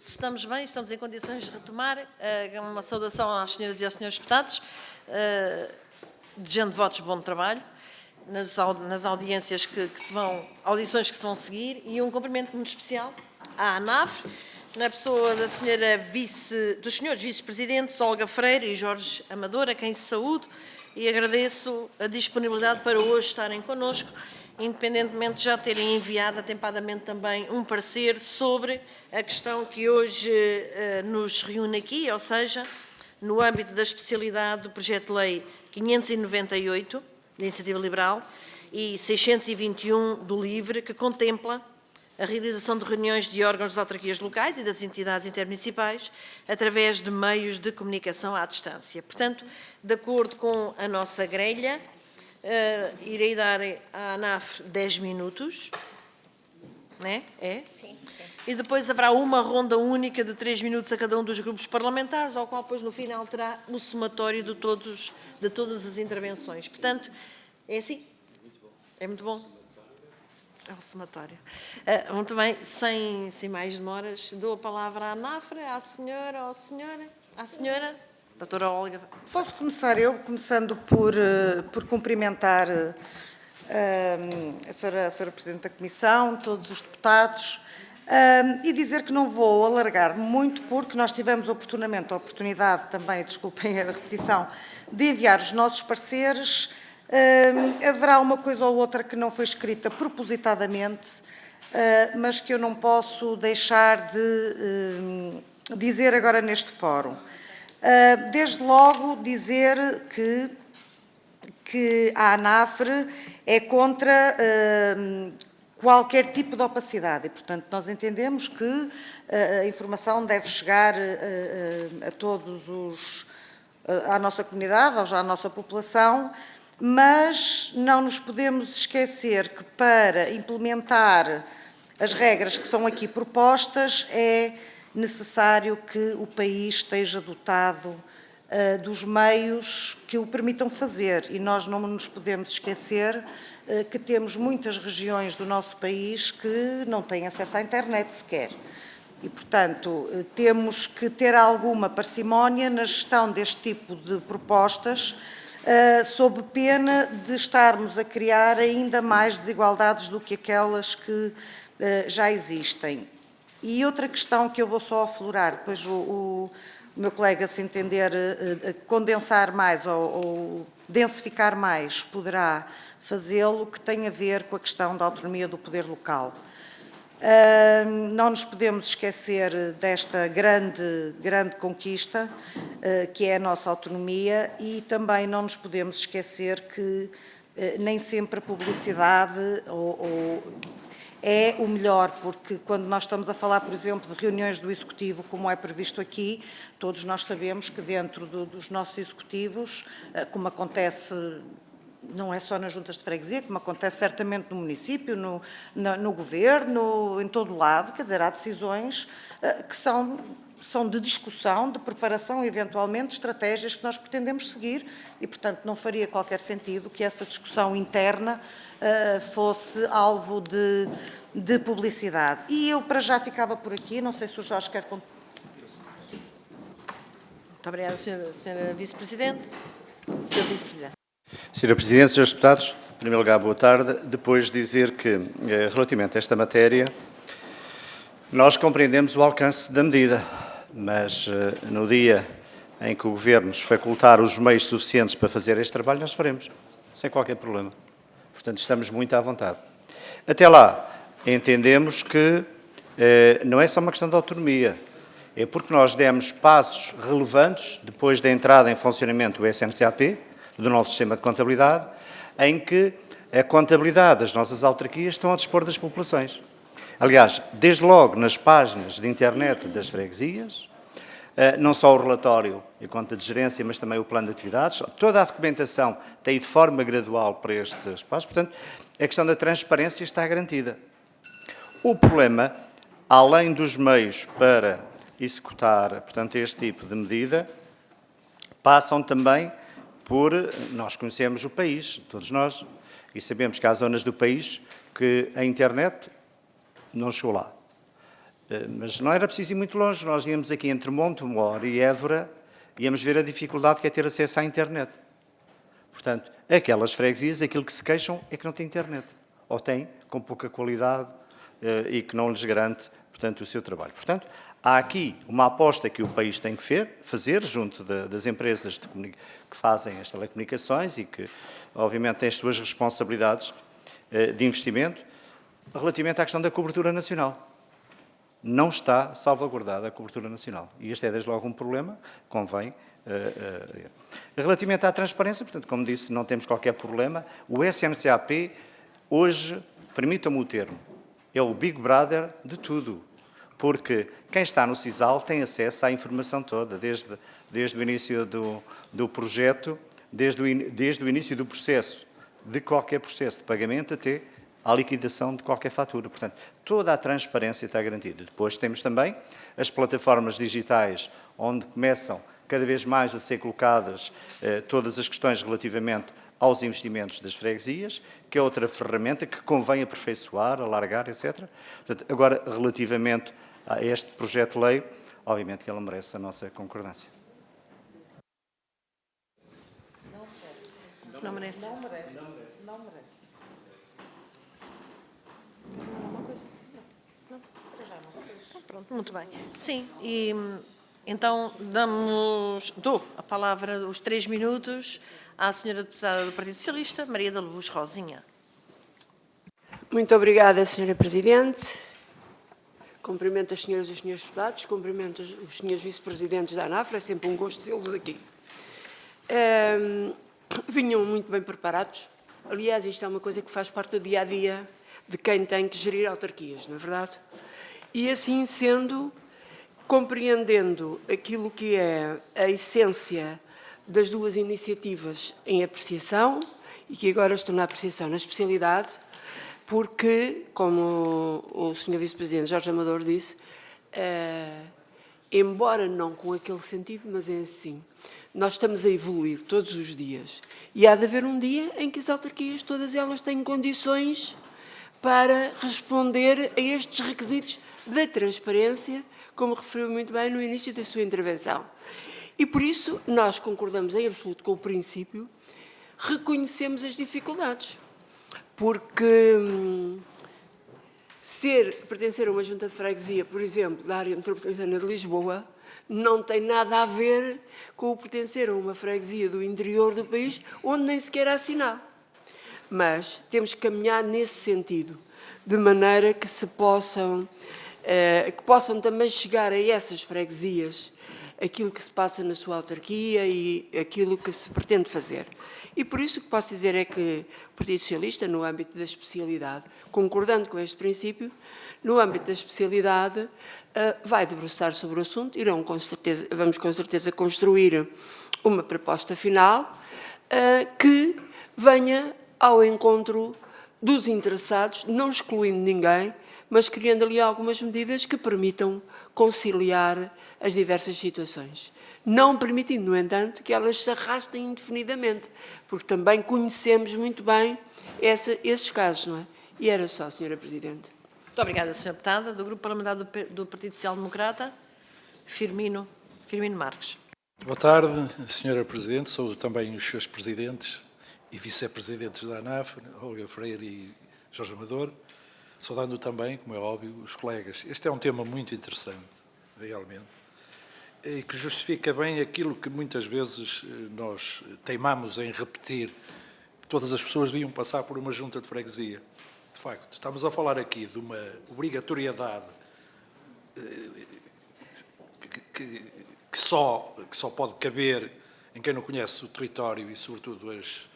Se estamos bem, estamos em condições de retomar. Uma saudação às senhoras e aos senhores deputados, desejando votos de bom trabalho nas audiências audições que se vão seguir, e um cumprimento muito especial à ANAF, na pessoa da dos senhores vice-presidentes Olga Freire e Jorge Amador, a quem saúdo e agradeço a disponibilidade para hoje estarem connosco, independentemente de já terem enviado atempadamente também um parecer sobre a questão que hoje nos reúne aqui, ou seja, no âmbito da especialidade do projeto de lei 598, da Iniciativa Liberal, e 621 do LIVRE, que contempla a realização de reuniões de órgãos das autarquias locais e das entidades intermunicipais através de meios de comunicação à distância. Portanto, de acordo com a nossa grelha, irei dar à ANAF 10 minutos. É? Sim. E depois haverá uma ronda única de 3 minutos a cada um dos grupos parlamentares, ao qual depois no final terá o somatório de todas as intervenções. Portanto, é assim? É muito bom? É o somatório. Muito bem, sem mais demoras, dou a palavra à ANAF, à senhora, doutora Olga. Posso começar eu, começando por cumprimentar a senhora Presidente da Comissão, todos os deputados, e dizer que não vou alargar muito, porque nós tivemos oportunamente a oportunidade também, desculpem a repetição, de enviar os nossos pareceres. Haverá uma coisa ou outra que não foi escrita propositadamente, mas que eu não posso deixar de dizer agora neste fórum. Desde logo dizer que a ANAFRE é contra qualquer tipo de opacidade e, portanto, nós entendemos que a informação deve chegar a todos à nossa comunidade, à nossa população, mas não nos podemos esquecer que para implementar as regras que são aqui propostas é necessário que o país esteja dotado dos meios que o permitam fazer, e nós não nos podemos esquecer que temos muitas regiões do nosso país que não têm acesso à internet sequer. E, portanto, temos que ter alguma parcimónia na gestão deste tipo de propostas, sob pena de estarmos a criar ainda mais desigualdades do que aquelas que já existem. E outra questão que eu vou só aflorar, depois o meu colega, se entender condensar mais ou densificar mais, poderá fazê-lo, que tem a ver com a questão da autonomia do poder local. Não nos podemos esquecer desta grande conquista, que é a nossa autonomia, e também não nos podemos esquecer que nem sempre a publicidade é o melhor, porque quando nós estamos a falar, por exemplo, de reuniões do Executivo, como é previsto aqui, todos nós sabemos que dentro dos nossos executivos, como acontece não é só nas juntas de freguesia, como acontece certamente no município, no governo, em todo o lado, quer dizer, há decisões que são de discussão, de preparação, eventualmente, estratégias que nós pretendemos seguir e, portanto, não faria qualquer sentido que essa discussão interna fosse alvo de publicidade. E eu, para já, ficava por aqui, não sei se o Jorge quer... Muito obrigada, senhora Vice-Presidente. Senhor Vice-Presidente. Senhora Presidente, senhores deputados, em primeiro lugar, boa tarde. Depois dizer que, relativamente a esta matéria, nós compreendemos o alcance da medida, mas no dia em que o Governo nos facultar os meios suficientes para fazer este trabalho, nós faremos, sem qualquer problema. Portanto, estamos muito à vontade. Até lá, entendemos que não é só uma questão de autonomia, é porque nós demos passos relevantes depois da entrada em funcionamento do SMCAP, do novo sistema de contabilidade, em que a contabilidade das nossas autarquias estão a dispor das populações. Aliás, desde logo nas páginas de internet das freguesias, não só o relatório e a conta de gerência, mas também o plano de atividades, toda a documentação tem de forma gradual para estes passos, portanto, a questão da transparência está garantida. O problema, além dos meios para executar, portanto, este tipo de medida, passam também por... Nós conhecemos o país, todos nós, e sabemos que há zonas do país que a internet não chegou lá. Mas não era preciso ir muito longe, nós íamos aqui entre Montemor e Évora, íamos ver a dificuldade que é ter acesso à internet. Portanto, aquelas freguesias, aquilo que se queixam é que não tem internet, ou tem com pouca qualidade e que não lhes garante, portanto, o seu trabalho. Portanto, há aqui uma aposta que o país tem que fazer junto das empresas que fazem as telecomunicações e que, obviamente, têm as suas responsabilidades de investimento, relativamente à questão da cobertura nacional. Não está salvaguardada a cobertura nacional. E este é, desde logo, um problema, convém. Relativamente à transparência, portanto, como disse, não temos qualquer problema. O SNCAP, hoje, permitam-me o termo, é o Big Brother de tudo. Porque quem está no CISAL tem acesso à informação toda, desde o início do projeto, desde o início do processo, de qualquer processo de pagamento até à liquidação de qualquer fatura. Portanto, toda a transparência está garantida. Depois temos também as plataformas digitais, onde começam cada vez mais a ser colocadas todas as questões relativamente aos investimentos das freguesias, que é outra ferramenta que convém aperfeiçoar, alargar, etc. Portanto, agora, relativamente a este projeto de lei, obviamente que ele merece a nossa concordância. Não merece. Não merece. Não merece. Pronto, muito bem. Sim, e então dou a palavra, os 3 minutos, à senhora deputada do Partido Socialista, Maria da Luz Rosinha. Muito obrigada, senhora Presidente. Cumprimento as senhoras e os senhores deputados, cumprimento os senhores vice-presidentes da ANAF, é sempre um gosto vê-los aqui. Vinham muito bem preparados. Aliás, isto é uma coisa que faz parte do dia-a-dia de quem tem que gerir autarquias, não é verdade? E assim sendo, compreendendo aquilo que é a essência das duas iniciativas em apreciação, e que agora estão na apreciação na especialidade, porque, como o Sr. Vice-Presidente Jorge Amador disse, embora não com aquele sentido, mas é assim, nós estamos a evoluir todos os dias e há de haver um dia em que as autarquias, todas elas, têm condições para responder a estes requisitos da transparência, como referiu muito bem no início da sua intervenção. E, por isso, nós concordamos em absoluto com o princípio, reconhecemos as dificuldades. Porque pertencer a uma junta de freguesia, por exemplo, da área metropolitana de Lisboa, não tem nada a ver com o pertencer a uma freguesia do interior do país, onde nem sequer há sinal. Mas temos que caminhar nesse sentido, de maneira que possam também chegar a essas freguesias aquilo que se passa na sua autarquia e aquilo que se pretende fazer. E por isso o que posso dizer é que o Partido Socialista, no âmbito da especialidade, concordando com este princípio, no âmbito da especialidade, vai debruçar sobre o assunto, vamos com certeza construir uma proposta final que venha ao encontro dos interessados, não excluindo ninguém, mas criando ali algumas medidas que permitam conciliar as diversas situações. Não permitindo, no entanto, que elas se arrastem indefinidamente, porque também conhecemos muito bem esses casos, não é? E era só, Sra. Presidente. Muito obrigada, Sra. Deputada. Do Grupo Parlamentar do Partido Social Democrata, Firmino Marques. Boa tarde, Sra. Presidente. Sou também os seus presidentes e vice-presidentes da ANAF, Olga Freire e Jorge Amador. Saudando também, como é óbvio, os colegas. Este é um tema muito interessante, realmente, e que justifica bem aquilo que muitas vezes nós teimamos em repetir. Todas as pessoas deviam passar por uma junta de freguesia. De facto, estamos a falar aqui de uma obrigatoriedade que só pode caber em quem não conhece o território e, sobretudo, as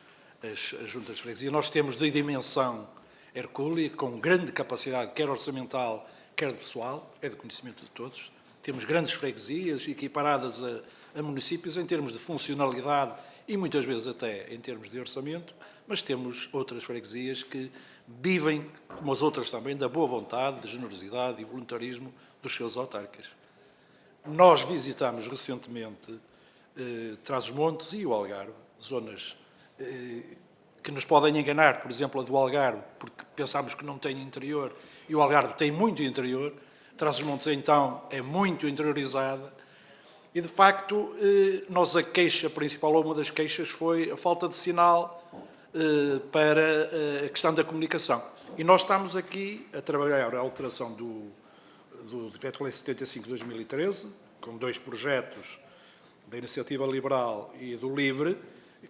juntas de freguesia. Nós temos de dimensão hercúlea, com grande capacidade, quer orçamental, quer de pessoal, é de conhecimento de todos. Temos grandes freguesias equiparadas a municípios em termos de funcionalidade e muitas vezes até em termos de orçamento, mas temos outras freguesias que vivem, como as outras também, da boa vontade, de generosidade e voluntarismo dos seus autarcas. Nós visitámos recentemente Trás-os-Montes e o Algarve, zonas que nos podem enganar, por exemplo, a do Algarve, porque pensámos que não tem interior, e o Algarve tem muito interior. Trás-os-Montes, então, é muito interiorizada. E, de facto, a queixa principal, ou uma das queixas, foi a falta de sinal para a questão da comunicação. E nós estamos aqui a trabalhar a alteração do Decreto-Lei 75 de 2013, com 2 projetos da Iniciativa Liberal e do LIVRE,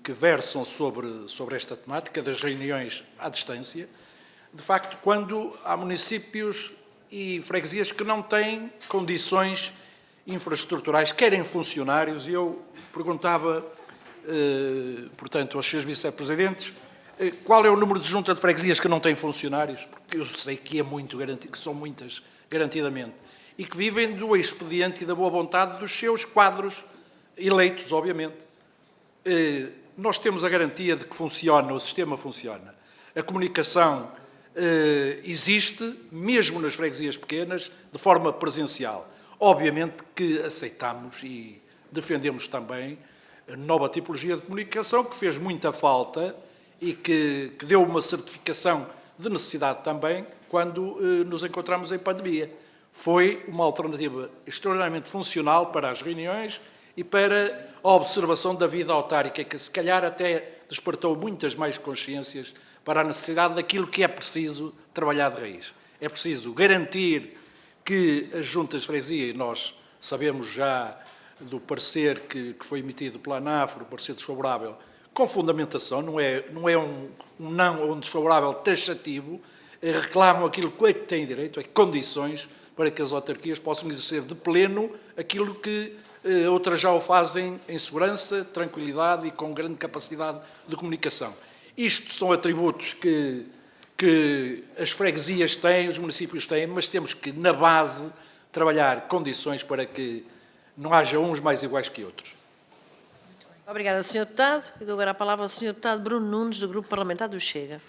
que versam sobre esta temática das reuniões à distância. De facto, quando há municípios e freguesias que não têm condições infraestruturais, querem funcionários, e eu perguntava, portanto, aos seus vice-presidentes, qual é o número de junta de freguesias que não têm funcionários? Porque eu sei que é muito garantido, que são muitas, garantidamente, e que vivem do expediente e da boa vontade dos seus quadros eleitos, obviamente. Nós temos a garantia de que funciona, o sistema funciona. A comunicação existe, mesmo nas freguesias pequenas, de forma presencial. Obviamente que aceitamos e defendemos também a nova tipologia de comunicação, que fez muita falta e que deu uma certificação de necessidade também quando nos encontramos em pandemia. Foi uma alternativa extraordinariamente funcional para as reuniões e para a observação da vida autárquica, que se calhar até despertou muitas mais consciências para a necessidade daquilo que é preciso trabalhar de raiz. É preciso garantir que as juntas de freguesia, e nós sabemos já do parecer que foi emitido pela ANAFRE, o parecer desfavorável, com fundamentação, não é um não ou um desfavorável taxativo, reclamam aquilo que têm direito, condições para que as autarquias possam exercer de pleno aquilo que outras já o fazem em segurança, tranquilidade e com grande capacidade de comunicação. Isto são atributos que as freguesias têm, os municípios têm, mas temos que, na base, trabalhar condições para que não haja uns mais iguais que outros. Obrigada, Sr. Deputado. E dou agora a palavra ao Sr. Deputado Bruno Nunes, do Grupo Parlamentar do Chega.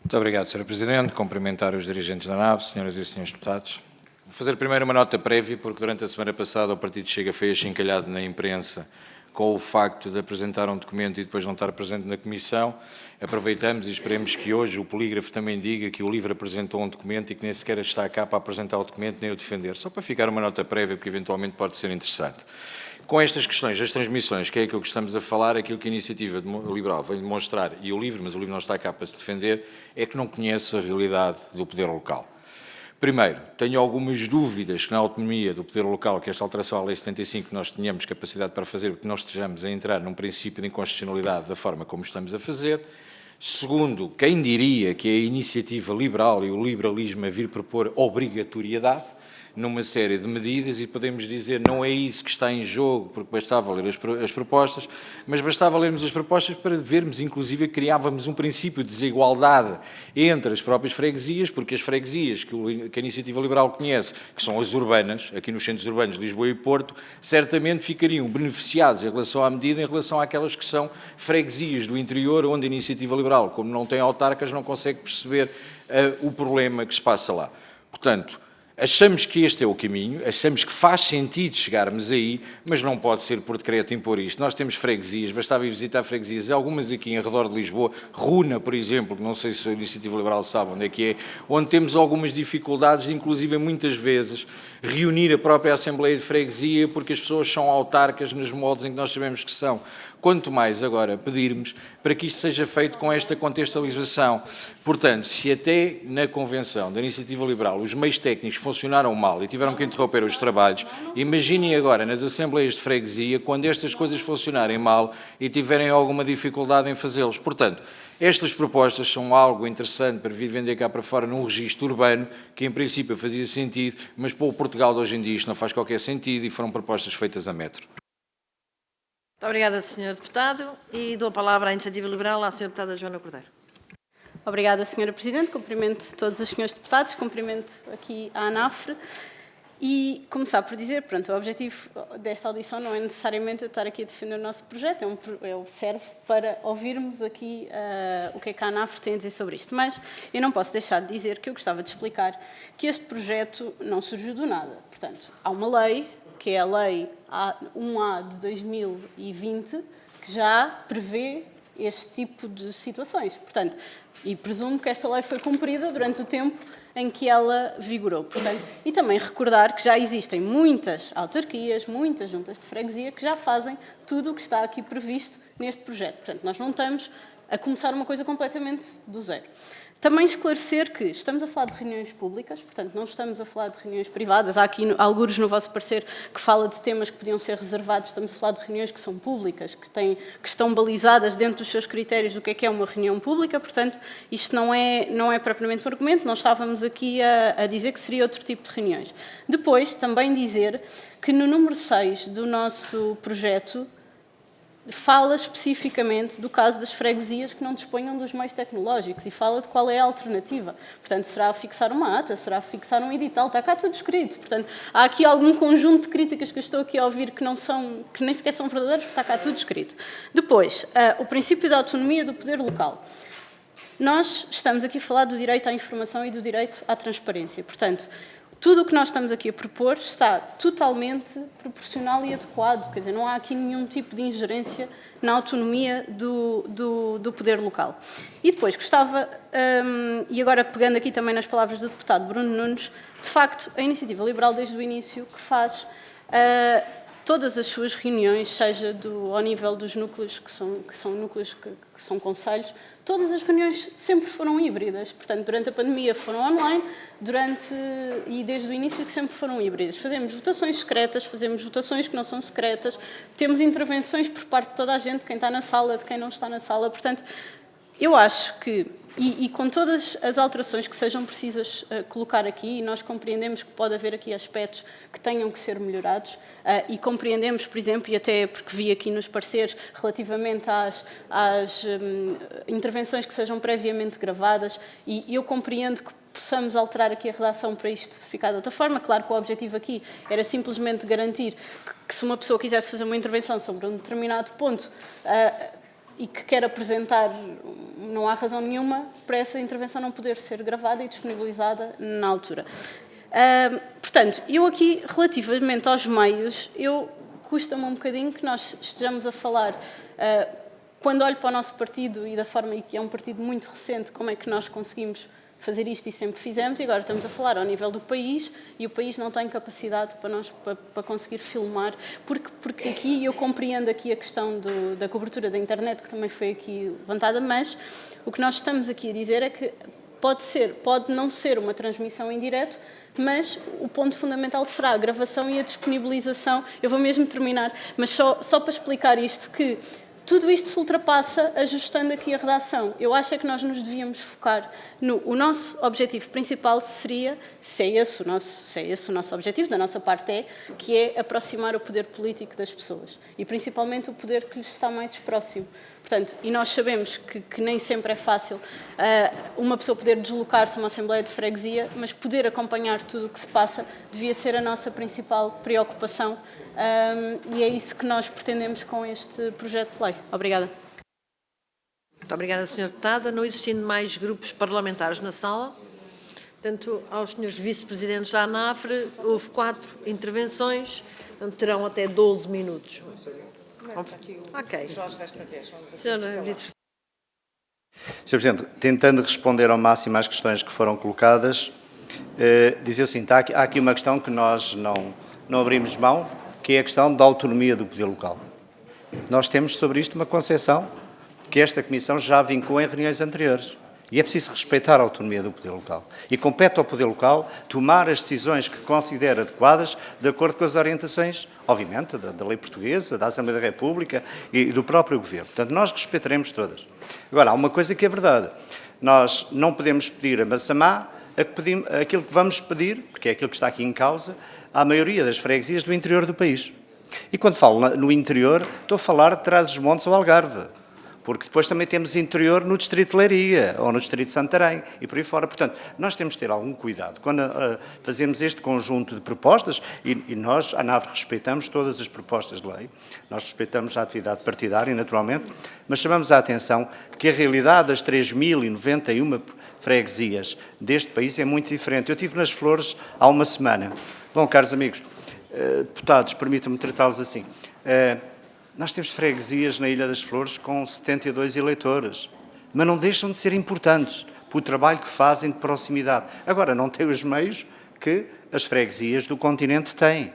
Muito obrigado, Sra. Presidente. Cumprimentar os dirigentes da NAV, senhoras e senhores deputados. Vou fazer primeiro uma nota prévia, porque durante a semana passada o Partido Chega foi achincalhado na imprensa com o facto de apresentar um documento e depois não estar presente na Comissão. Aproveitamos e esperemos que hoje o polígrafo também diga que o LIVRE apresentou um documento e que nem sequer está cá para apresentar o documento nem o defender. Só para ficar uma nota prévia, porque eventualmente pode ser interessante. Com estas questões das transmissões, que é aquilo que estamos a falar, aquilo que a Iniciativa Liberal vem demonstrar, e o LIVRE, mas o LIVRE não está cá para se defender, é que não conhece a realidade do poder local. Primeiro, tenho algumas dúvidas que na autonomia do poder local, que esta alteração à Lei 75 nós tenhamos capacidade para fazer, porque nós estejamos a entrar num princípio de inconstitucionalidade da forma como estamos a fazer. Segundo, quem diria que a iniciativa liberal e o liberalismo a vir propor obrigatoriedade numa série de medidas, e podemos dizer não é isso que está em jogo, porque bastava ler as propostas, mas bastava lermos as propostas para vermos, inclusive, que criávamos um princípio de desigualdade entre as próprias freguesias, porque as freguesias que a Iniciativa Liberal conhece, que são as urbanas, aqui nos centros urbanos de Lisboa e Porto, certamente ficariam beneficiados em relação à medida, em relação àquelas que são freguesias do interior, onde a Iniciativa Liberal, como não tem autarcas, não consegue perceber o problema que se passa lá. Portanto, achamos que este é o caminho, achamos que faz sentido chegarmos aí, mas não pode ser por decreto impor isto. Nós temos freguesias, bastava ir visitar freguesias, algumas aqui em redor de Lisboa, Runa, por exemplo, que não sei se a Iniciativa Liberal sabe onde é, onde temos algumas dificuldades, inclusive muitas vezes, reunir a própria Assembleia de Freguesia, porque as pessoas são autarcas nos modos em que nós sabemos que são. Quanto mais agora pedirmos para que isto seja feito com esta contextualização. Portanto, se até na Convenção da Iniciativa Liberal os meios técnicos funcionaram mal e tiveram que interromper os trabalhos, imaginem agora nas Assembleias de Freguesia quando estas coisas funcionarem mal e tiverem alguma dificuldade em fazê-los. Portanto, estas propostas são algo interessante para vir vender cá para fora num registro urbano, que em princípio fazia sentido, mas para o Portugal de hoje em dia isto não faz qualquer sentido e foram propostas feitas a metro. Muito obrigada, Sr. Deputado. E dou a palavra à Iniciativa Liberal à Sra. Deputada Joana Cordeiro. Obrigada, Sra. Presidente. Cumprimento todos os senhores deputados, cumprimento aqui a ANAFRE. E começar por dizer, pronto, o objetivo desta audição não é necessariamente eu estar aqui a defender o nosso projeto, serve para ouvirmos aqui o que é que a ANAFRE tem a dizer sobre isto. Mas eu não posso deixar de dizer que eu gostava de explicar que este projeto não surgiu do nada. Portanto, há uma lei, que é a Lei 1A de 2020, que já prevê este tipo de situações. Portanto, e presumo que esta lei foi cumprida durante o tempo em que ela vigorou. Portanto, e também recordar que já existem muitas autarquias, muitas juntas de freguesia que já fazem tudo o que está aqui previsto neste projeto. Portanto, nós não estamos a começar uma coisa completamente do zero. Também esclarecer que estamos a falar de reuniões públicas, portanto, não estamos a falar de reuniões privadas. Há aqui algures no vosso parecer que fala de temas que podiam ser reservados. Estamos a falar de reuniões que são públicas, que estão balizadas dentro dos seus critérios do que é uma reunião pública. Portanto, isto não é propriamente um argumento. Nós estávamos aqui a dizer que seria outro tipo de reuniões. Depois, também dizer que no número 6 do nosso projeto fala especificamente do caso das freguesias que não disponham dos meios tecnológicos e fala de qual é a alternativa. Portanto, será fixar uma ata, será fixar um edital, está cá tudo escrito. Portanto, há aqui algum conjunto de críticas que eu estou aqui a ouvir que nem sequer são verdadeiras, porque está cá tudo escrito. Depois, o princípio da autonomia do poder local. Nós estamos aqui a falar do direito à informação e do direito à transparência. Portanto, tudo o que nós estamos aqui a propor está totalmente proporcional e adequado, quer dizer, não há aqui nenhum tipo de ingerência na autonomia do poder local. E depois gostava, e agora pegando aqui também nas palavras do deputado Bruno Nunes, de facto, a Iniciativa Liberal desde o início que faz todas as suas reuniões, seja ao nível dos núcleos, que são núcleos que são conselhos, todas as reuniões sempre foram híbridas. Portanto, durante a pandemia foram online, e desde o início que sempre foram híbridas. Fazemos votações secretas, fazemos votações que não são secretas, temos intervenções por parte de toda a gente, quem está na sala, de quem não está na sala. Portanto, eu acho que, e com todas as alterações que sejam precisas colocar aqui, e nós compreendemos que pode haver aqui aspectos que tenham que ser melhorados, e compreendemos, por exemplo, e até porque vi aqui nos pareceres, relativamente às intervenções que sejam previamente gravadas, e eu compreendo que possamos alterar aqui a redação para isto ficar de outra forma. Claro que o objetivo aqui era simplesmente garantir que se uma pessoa quisesse fazer uma intervenção sobre um determinado ponto, e que quer apresentar, não há razão nenhuma para essa intervenção não poder ser gravada e disponibilizada na altura. Portanto, eu aqui, relativamente aos meios, custa-me um bocadinho que nós estejamos a falar, quando olho para o nosso partido e da forma que é um partido muito recente, como é que nós conseguimos fazer isto e sempre fizemos, e agora estamos a falar ao nível do país e o país não tem capacidade para conseguir filmar, porque aqui eu compreendo aqui a questão da cobertura da internet que também foi aqui levantada, mas o que nós estamos aqui a dizer é que pode não ser uma transmissão em direto, mas o ponto fundamental será a gravação e a disponibilização. Eu vou mesmo terminar, mas só para explicar isto, que tudo isto se ultrapassa ajustando aqui a redação. Eu acho é que nós nos devíamos focar o nosso objetivo principal seria, se é esse o nosso objetivo, da nossa parte que é aproximar o poder político das pessoas e principalmente o poder que lhes está mais próximo. Portanto, e nós sabemos que nem sempre é fácil uma pessoa poder deslocar-se a uma Assembleia de Freguesia, mas poder acompanhar tudo o que se passa devia ser a nossa principal preocupação. E é isso que nós pretendemos com este projeto de lei. Obrigada. Muito obrigada, Sra. Deputada. Não existindo mais grupos parlamentares na sala, portanto, aos senhores vice-presidentes da ANAFRE, houve 4 intervenções, portanto, terão até 12 minutos. Ok. Jorge, desta vez. Senhora vice-presidente. Sr. Presidente, tentando responder ao máximo às questões que foram colocadas, dizer o seguinte, há aqui uma questão que nós não abrimos mão, que é a questão da autonomia do poder local. Nós temos sobre isto uma concepção que esta Comissão já vincou em reuniões anteriores. E é preciso respeitar a autonomia do poder local. E compete ao poder local tomar as decisões que considera adequadas de acordo com as orientações, obviamente, da lei portuguesa, da Assembleia da República e do próprio Governo. Portanto, nós respeitaremos todas. Agora, há uma coisa que é verdade. Nós não podemos pedir a Massamá aquilo que vamos pedir, porque é aquilo que está aqui em causa, à maioria das freguesias do interior do país. E quando falo no interior, estou a falar de Trás-os-Montes ou Algarve, porque depois também temos interior no Distrito de Leiria ou no Distrito de Santarém e por aí fora. Portanto, nós temos de ter algum cuidado quando fazemos este conjunto de propostas e nós, a ANAFRE, respeitamos todas as propostas de lei, nós respeitamos a atividade partidária, naturalmente, mas chamamos a atenção que a realidade das 3.091 freguesias deste país é muito diferente. Eu estive nas Flores há uma semana. Bom, caros amigos, deputados, permitam-me tratá-los assim. Nós temos freguesias na Ilha das Flores com 72 eleitores, mas não deixam de ser importantes pelo trabalho que fazem de proximidade. Agora, não têm os meios que as freguesias do continente têm,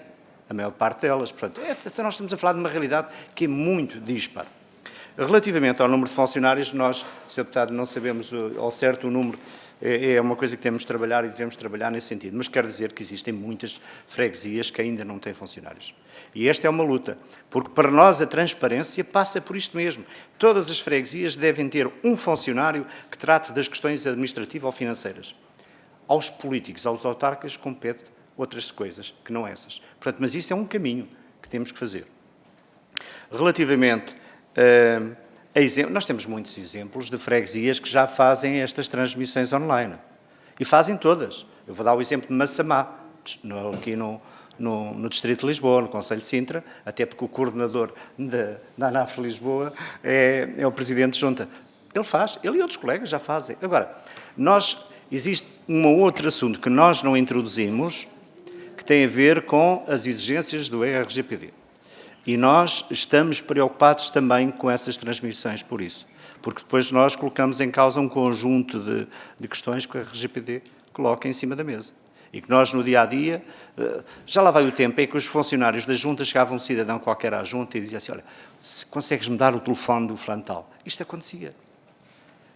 a maior parte delas. Portanto, então nós estamos a falar de uma realidade que é muito dispar. Relativamente ao número de funcionários, nós, Sr. Deputado, não sabemos ao certo o número, é uma coisa que temos de trabalhar e devemos trabalhar nesse sentido, mas quero dizer que existem muitas freguesias que ainda não têm funcionários. E esta é uma luta, porque para nós a transparência passa por isto mesmo. Todas as freguesias devem ter um funcionário que trate das questões administrativas ou financeiras. Aos políticos, aos autarcas, compete outras coisas, que não essas. Portanto, mas isso é um caminho que temos que fazer. Relativamente a exemplo, nós temos muitos exemplos de freguesias que já fazem estas transmissões online. E fazem todas. Eu vou dar o exemplo de Massamá, aqui no Distrito de Lisboa, no Concelho de Sintra, até porque o coordenador da ANAF Lisboa é o Presidente de Junta. Ele faz, ele e outros colegas já fazem. Agora, existe um outro assunto que nós não introduzimos, que tem a ver com as exigências do RGPD. E nós estamos preocupados também com essas transmissões por isso. Porque depois nós colocamos em causa um conjunto de questões que a RGPD coloca em cima da mesa. E que nós, no dia-a-dia, já lá vai o tempo em que os funcionários da Junta chegavam um cidadão qualquer à Junta e dizia assim, olha, consegues-me dar o telefone do fulano tal? Isto acontecia.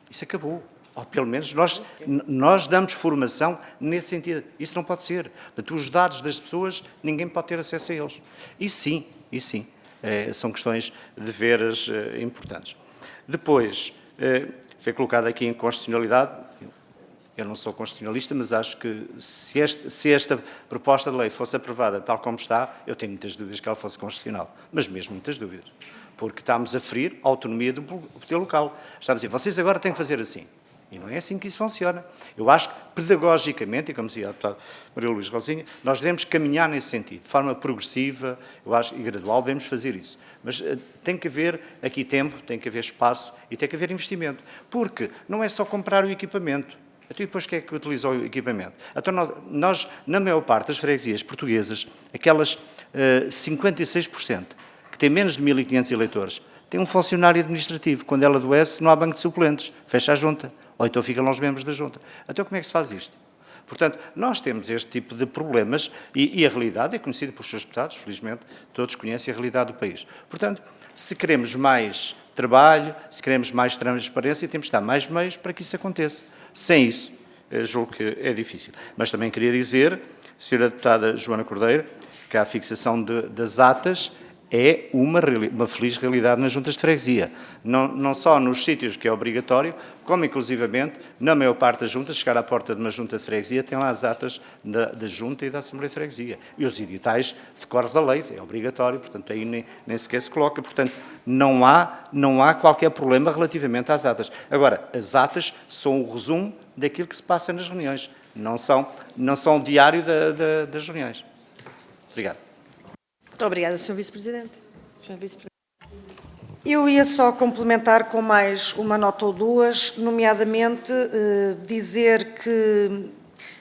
Isso acabou. Ou pelo menos nós damos formação nesse sentido. Isso não pode ser. Portanto, os dados das pessoas, ninguém pode ter acesso a eles. Isso sim, são questões de veras importantes. Depois, foi colocado aqui em constitucionalidade. Eu não sou constitucionalista, mas acho que se esta proposta de lei fosse aprovada tal como está, eu tenho muitas dúvidas que ela fosse constitucional. Mas mesmo muitas dúvidas. Porque estamos a ferir a autonomia do poder local. Estamos a dizer, vocês agora têm que fazer assim. E não é assim que isso funciona. Eu acho que, pedagogicamente, e como dizia a deputada Maria Luísa Rosinha, nós devemos caminhar nesse sentido, de forma progressiva, eu acho, e gradual, devemos fazer isso. Mas tem que haver aqui tempo, tem que haver espaço e tem que haver investimento. Porque não é só comprar o equipamento. Então, e depois quem é que utiliza o equipamento? Então, nós, na maior parte das freguesias portuguesas, aquelas 56%, que têm menos de 1.500 eleitores, tem um funcionário administrativo. Quando ela adoece, não há banco de suplentes. Fecha a junta. Ou então ficam lá os membros da junta. Então, como é que se faz isto? Portanto, nós temos este tipo de problemas e a realidade é conhecida por seus deputados, felizmente, todos conhecem a realidade do país. Portanto, se queremos mais trabalho, se queremos mais transparência, temos de dar mais meios para que isso aconteça. Sem isso, julgo que é difícil. Mas também queria dizer, Sra. Deputada Joana Cordeiro, que a fixação das atas é uma feliz realidade nas juntas de freguesia. Não só nos sítios que é obrigatório, como inclusivamente, na maior parte das juntas, chegar à porta de uma junta de freguesia, tem lá as atas da junta e da Assembleia de Freguesia. E os editais decorrem da lei, é obrigatório, portanto, aí nem sequer se coloca. Portanto, não há qualquer problema relativamente às atas. Agora, as atas são o resumo daquilo que se passa nas reuniões, não são o diário das reuniões. Obrigado. Muito obrigada, Sr. Vice-Presidente. Eu ia só complementar com mais uma nota ou duas, nomeadamente dizer que,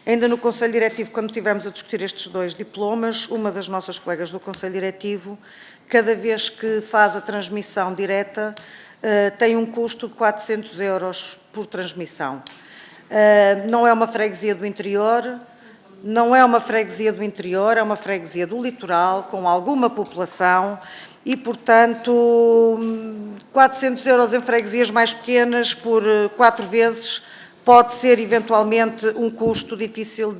ainda no Conselho Diretivo, quando estivemos a discutir estes dois diplomas, uma das nossas colegas do Conselho Diretivo, cada vez que faz a transmissão direta, tem um custo de 400 euros por transmissão. Não é uma freguesia do interior, não é uma freguesia do interior, é uma freguesia do litoral, com alguma população e, portanto, 400 euros em freguesias mais pequenas por 4 vezes pode ser, eventualmente, um custo difícil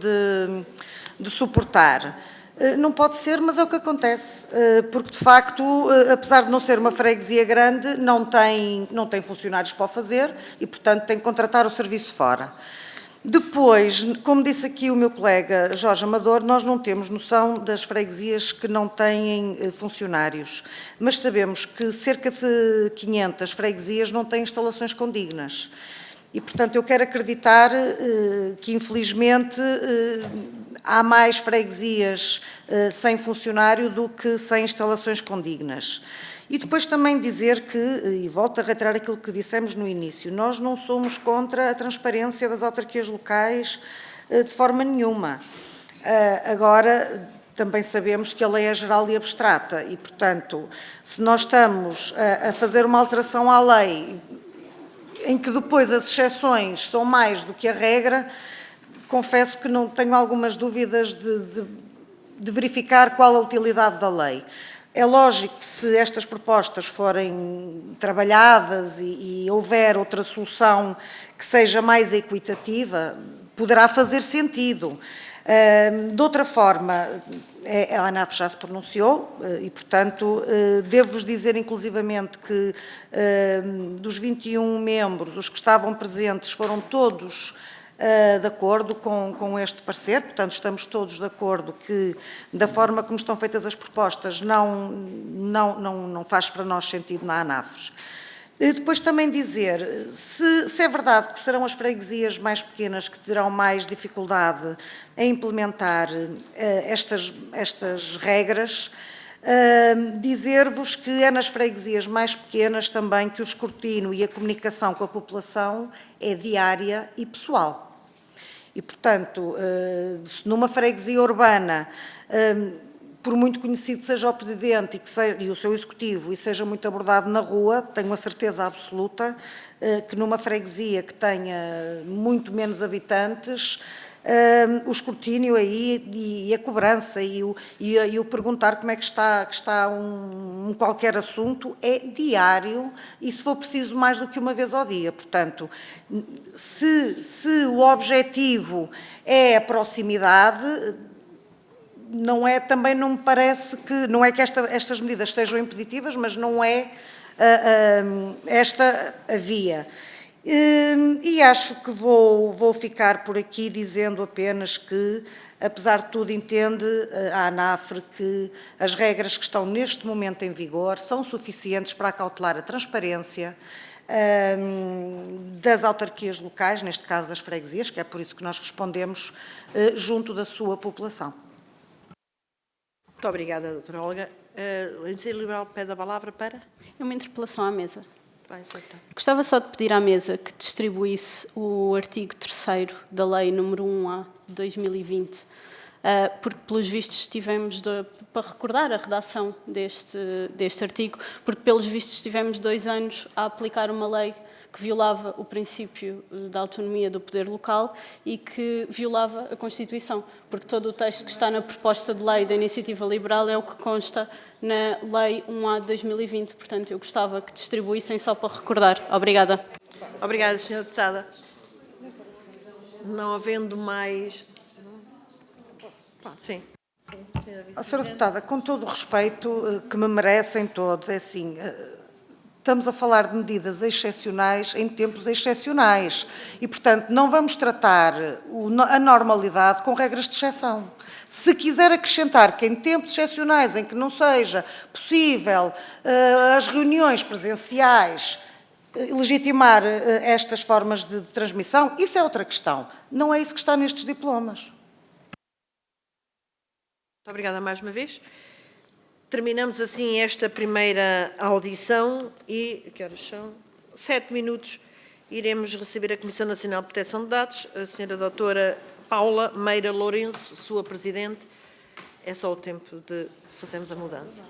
de suportar. Não pode ser, mas é o que acontece, porque, de facto, apesar de não ser uma freguesia grande, não tem funcionários para o fazer e, portanto, tem que contratar o serviço fora. Depois, como disse aqui o meu colega Jorge Amador, nós não temos noção das freguesias que não têm funcionários, mas sabemos que cerca de 500 freguesias não têm instalações condignas. E, portanto, eu quero acreditar que, infelizmente, há mais freguesias sem funcionário do que sem instalações condignas. E depois também dizer que, e volto a reiterar aquilo que dissemos no início, nós não somos contra a transparência das autarquias locais de forma nenhuma. Agora, também sabemos que a lei é geral e abstrata e, portanto, se nós estamos a fazer uma alteração à lei em que depois as exceções são mais do que a regra, confesso que não tenho algumas dúvidas de verificar qual a utilidade da lei. É lógico que se estas propostas forem trabalhadas e houver outra solução que seja mais equitativa, poderá fazer sentido. De outra forma, a ANAF já se pronunciou e, portanto, devo-vos dizer inclusivamente que dos 21 membros, os que estavam presentes foram todos de acordo com este parecer, portanto, estamos todos de acordo que, da forma como estão feitas as propostas, não faz para nós sentido na ANAF. Depois também dizer, se é verdade que serão as freguesias mais pequenas que terão mais dificuldade em implementar estas regras, dizer-vos que é nas freguesias mais pequenas também que o escrutínio e a comunicação com a população é diária e pessoal. E, portanto, se numa freguesia urbana, por muito conhecido seja o Presidente e o seu Executivo e seja muito abordado na rua, tenho a certeza absoluta que numa freguesia que tenha muito menos habitantes, o escrutínio aí e a cobrança e o perguntar como é que está um qualquer assunto é diário e, se for preciso, mais do que uma vez ao dia. Portanto, se o objetivo é a proximidade, também não me parece que, não é que estas medidas sejam impeditivas, mas não é esta a via. E acho que vou ficar por aqui dizendo apenas que, apesar de tudo, entende a ANAF que as regras que estão neste momento em vigor são suficientes para acautelar a transparência das autarquias locais, neste caso das freguesias, que é por isso que nós respondemos junto da sua população. Muito obrigada, doutora Olga. A Iniciativa Liberal pede a palavra para? É uma interpelação à mesa. Bem, então. Gostava só de pedir à mesa que distribuísse o artigo 3º da Lei número 1A de 2020, porque, pelos vistos, tivemos, para recordar a redação deste artigo, porque, pelos vistos, tivemos 2 anos a aplicar uma lei que violava o princípio da autonomia do poder local e que violava a Constituição, porque todo o texto que está na proposta de lei da Iniciativa Liberal é o que consta na Lei 1A de 2020. Portanto, eu gostava que distribuíssem só para recordar. Obrigada. Obrigada, Sra. Deputada. Não havendo mais... Sim. A Sra. Deputada, com todo o respeito que me merecem todos, é assim... Estamos a falar de medidas excepcionais em tempos excepcionais e, portanto, não vamos tratar a normalidade com regras de exceção. Se quiser acrescentar que em tempos excepcionais em que não seja possível as reuniões presenciais legitimar estas formas de transmissão, isso é outra questão. Não é isso que está nestes diplomas. Muito obrigada mais uma vez. Terminamos assim esta primeira audição e, que horas são? 7 minutos, iremos receber a Comissão Nacional de Proteção de Dados, a Sra. Doutora Paula Meira Lourenço, sua Presidente. É só o tempo de fazermos a mudança.